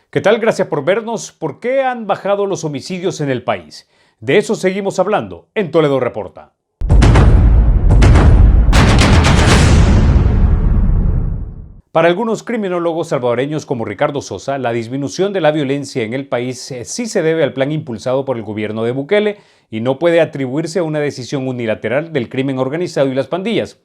¿Qué tal? Gracias por vernos. ¿Por qué han bajado los homicidios en el país? De eso seguimos hablando en Toledo Reporta. Para algunos criminólogos salvadoreños como Ricardo Sosa, la disminución de la violencia en el país sí se debe al plan impulsado por el gobierno de Bukele y no puede atribuirse a una decisión unilateral del crimen organizado y las pandillas.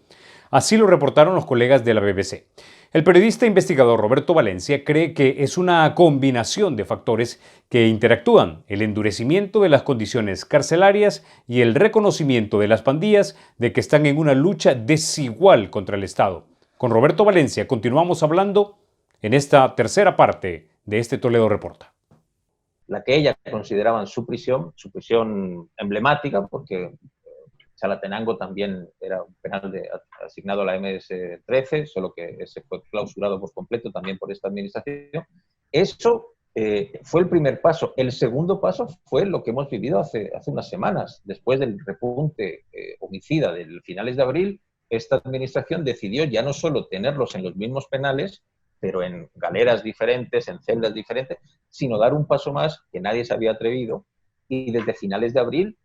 Así lo reportaron los colegas de la BBC. El periodista investigador Roberto Valencia cree que es una combinación de factores que interactúan: el endurecimiento de las condiciones carcelarias y el reconocimiento de las pandillas de que están en una lucha desigual contra el Estado. Con Roberto Valencia continuamos hablando en esta tercera parte de este Toledo Reporta. La que ella consideraban su prisión emblemática, porque Chalatenango también era un penal asignado a la MS-13, solo que ese fue clausurado por completo también por esta administración. Eso fue el primer paso. El segundo paso fue lo que hemos vivido hace unas semanas. Después del repunte homicida de finales de abril, esta administración decidió ya no solo tenerlos en los mismos penales, pero en galeras diferentes, en celdas diferentes, sino dar un paso más que nadie se había atrevido. Y desde finales de abril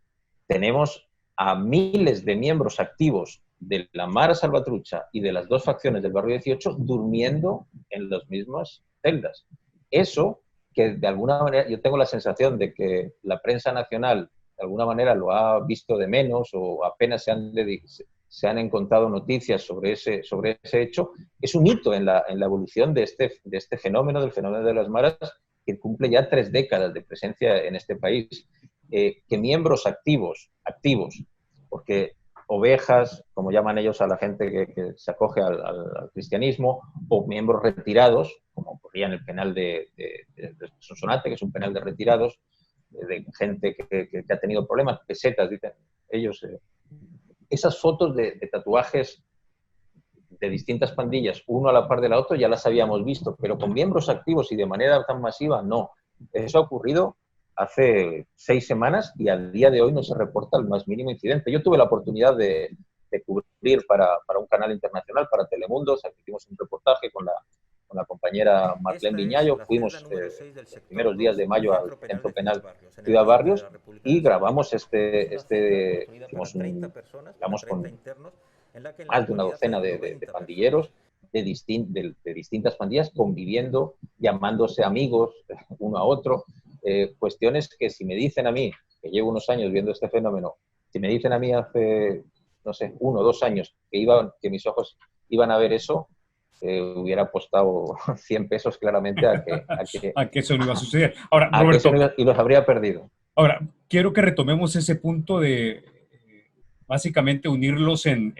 tenemos a miles de miembros activos de la Mara Salvatrucha y de las dos facciones del barrio 18 durmiendo en las mismas celdas. Eso, que de alguna manera yo tengo la sensación de que la prensa nacional de alguna manera lo ha visto de menos o apenas se han encontrado noticias sobre ese hecho, es un hito en la evolución de este fenómeno, del fenómeno de las maras, que cumple ya 3 décadas de presencia en este país. Que miembros activos, porque ovejas, como llaman ellos a la gente que se acoge al cristianismo, o miembros retirados, como ocurría en el penal de Sonsonate, que es un penal de retirados, de gente que ha tenido problemas, pesetas, dicen ellos. Esas fotos de tatuajes de distintas pandillas, uno a la par de la otra, ya las habíamos visto, pero con miembros activos y de manera tan masiva, no. Eso ha ocurrido hace 6 semanas y al día de hoy no se reporta el más mínimo incidente. Yo tuve la oportunidad de cubrir para un canal internacional, para Telemundo, o sea, hicimos un reportaje con la compañera Marlene Viñayo, fuimos los primeros días de mayo al centro penal Ciudad Barrios y grabamos grabamos con más de una docena de pandilleros de distintas pandillas conviviendo, llamándose amigos uno a otro. Cuestiones que si me dicen a mí, que llevo unos años viendo este fenómeno, si me dicen a mí hace, no sé, 1 o 2 años que mis ojos iban a ver eso, hubiera apostado 100 pesos claramente a que eso no iba a suceder. Ahora, Roberto, Roberto, y los habría perdido. Ahora, quiero que retomemos ese punto de básicamente unirlos en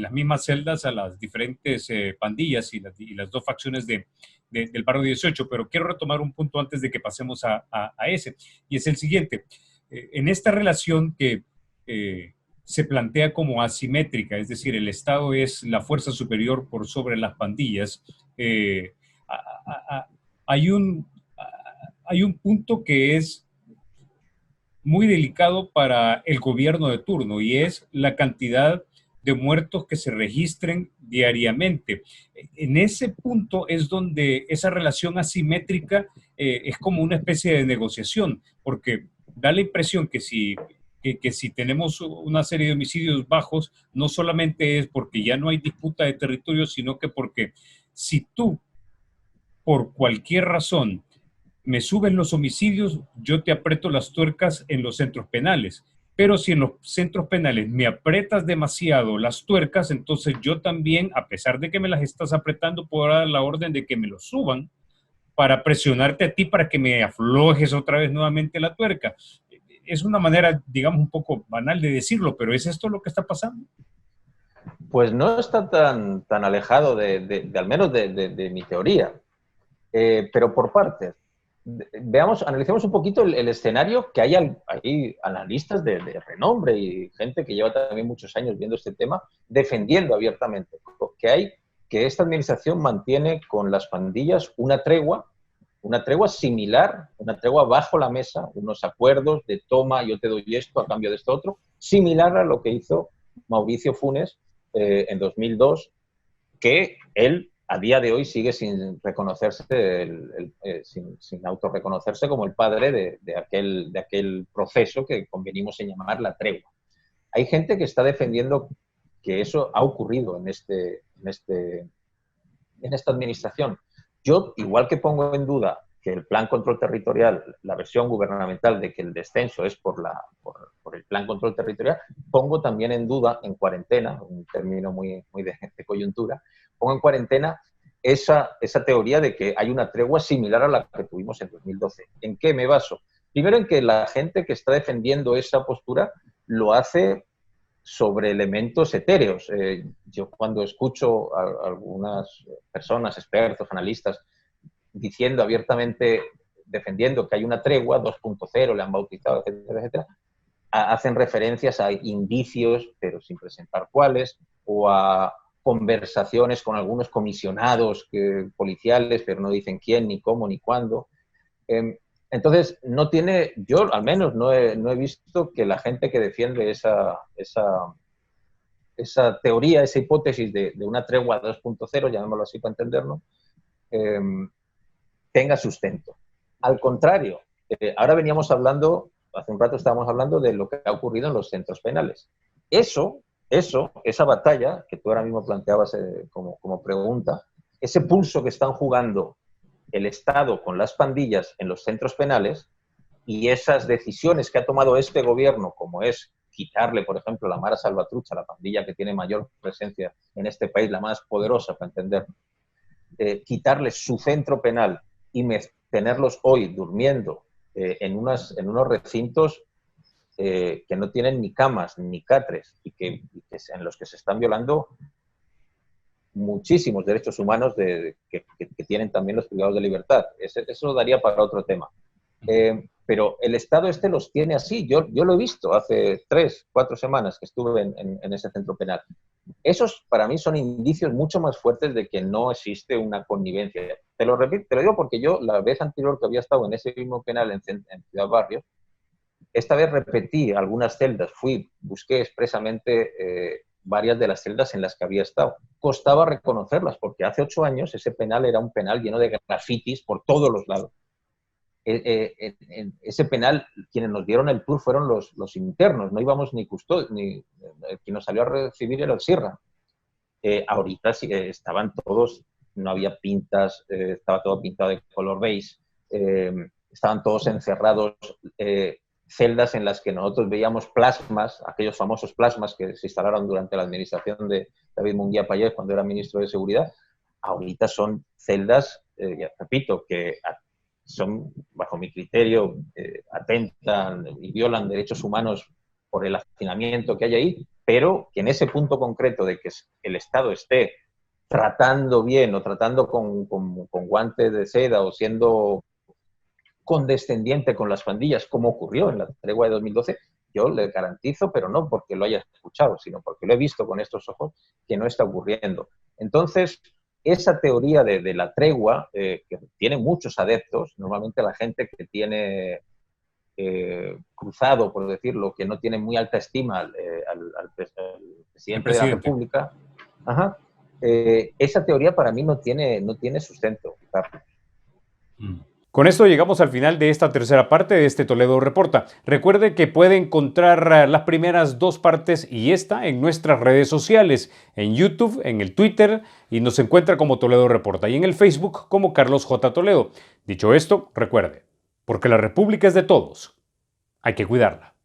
las mismas celdas a las diferentes pandillas y las dos facciones del barrio 18, pero quiero retomar un punto antes de que pasemos a ese, y es el siguiente. En esta relación que se plantea como asimétrica, es decir, el Estado es la fuerza superior por sobre las pandillas, hay un punto que es muy delicado para el gobierno de turno, y es la cantidad de muertos que se registren diariamente. En ese punto es donde esa relación asimétrica es como una especie de negociación, porque da la impresión que si tenemos una serie de homicidios bajos, no solamente es porque ya no hay disputa de territorio, sino que porque si tú, por cualquier razón, me suben los homicidios, yo te aprieto las tuercas en los centros penales. Pero si en los centros penales me aprietas demasiado las tuercas, entonces yo también, a pesar de que me las estás apretando, puedo dar la orden de que me los suban para presionarte a ti para que me aflojes otra vez nuevamente la tuerca. Es una manera, digamos, un poco banal de decirlo, pero ¿es esto lo que está pasando? Pues no está tan alejado al menos de mi teoría, pero por partes. Analicemos un poquito el escenario, que hay analistas de renombre y gente que lleva también muchos años viendo este tema, defendiendo abiertamente que esta administración mantiene con las pandillas una tregua similar, una tregua bajo la mesa, unos acuerdos de toma, yo te doy esto a cambio de esto otro, similar a lo que hizo Mauricio Funes en 2002, que él a día de hoy sigue sin reconocerse, sin autorreconocerse como el padre de aquel proceso que convenimos en llamar la tregua. Hay gente que está defendiendo que eso ha ocurrido en esta administración. Yo, igual que pongo en duda que el plan control territorial, la versión gubernamental de que el descenso es por el plan control territorial, pongo también en duda, en cuarentena, un término muy de coyuntura, pongo en cuarentena esa teoría de que hay una tregua similar a la que tuvimos en 2012. ¿En qué me baso? Primero, en que la gente que está defendiendo esa postura lo hace sobre elementos etéreos. Yo cuando escucho a algunas personas, expertos, analistas, diciendo abiertamente, defendiendo que hay una tregua, 2.0, le han bautizado, etcétera, etcétera, hacen referencias a indicios, pero sin presentar cuáles, o a conversaciones con algunos comisionados policiales, pero no dicen quién, ni cómo, ni cuándo. Entonces, yo al menos no he visto que la gente que defiende esa teoría, esa hipótesis de una tregua 2.0, llamémoslo así para entenderlo, tenga sustento. Al contrario, ahora veníamos hablando, hace un rato estábamos hablando de lo que ha ocurrido en los centros penales. Esa batalla que tú ahora mismo planteabas como pregunta, ese pulso que están jugando el Estado con las pandillas en los centros penales y esas decisiones que ha tomado este gobierno, como es quitarle, por ejemplo, la Mara Salvatrucha, la pandilla que tiene mayor presencia en este país, la más poderosa, para entender, quitarles su centro penal y tenerlos hoy durmiendo en unos recintos que no tienen ni camas ni catres y que en los que se están violando muchísimos derechos humanos que tienen también los privados de libertad. Eso daría para otro tema. Pero el Estado los tiene así. Yo lo he visto hace 3, 4 semanas que estuve en ese centro penal. Esos, para mí, son indicios mucho más fuertes de que no existe una connivencia. Te lo repito, te lo digo porque yo, la vez anterior que había estado en ese mismo penal en Ciudad Barrios, esta vez repetí algunas celdas, busqué expresamente varias de las celdas en las que había estado. Costaba reconocerlas porque hace 8 años ese penal era un penal lleno de grafitis por todos los lados. En ese penal, quienes nos dieron el tour fueron los internos, no íbamos ni custodios, ni quien nos salió a recibir era el Sierra. Ahorita sí, estaban todos, no había pintas, estaba todo pintado de color beige, estaban todos encerrados, celdas en las que nosotros veíamos plasmas, aquellos famosos plasmas que se instalaron durante la administración de David Munguía Pallés cuando era ministro de Seguridad. Ahorita son celdas, ya repito, que son, bajo mi criterio, atentan y violan derechos humanos por el hacinamiento que hay ahí, pero que en ese punto concreto de que el Estado esté tratando bien o tratando con guantes de seda o siendo condescendiente con las pandillas, como ocurrió en la tregua de 2012, yo le garantizo, pero no porque lo haya escuchado, sino porque lo he visto con estos ojos, que no está ocurriendo. Entonces, esa teoría de la tregua, que tiene muchos adeptos, normalmente la gente que tiene cruzado, por decirlo, que no tiene muy alta estima al presidente de la República, esa teoría para mí no tiene sustento, Carlos. Con esto llegamos al final de esta tercera parte de este Toledo Reporta. Recuerde que puede encontrar las primeras 2 partes y esta en nuestras redes sociales, en YouTube, en el Twitter, y nos encuentra como Toledo Reporta, y en el Facebook como Carlos J. Toledo. Dicho esto, recuerde, porque la República es de todos, hay que cuidarla.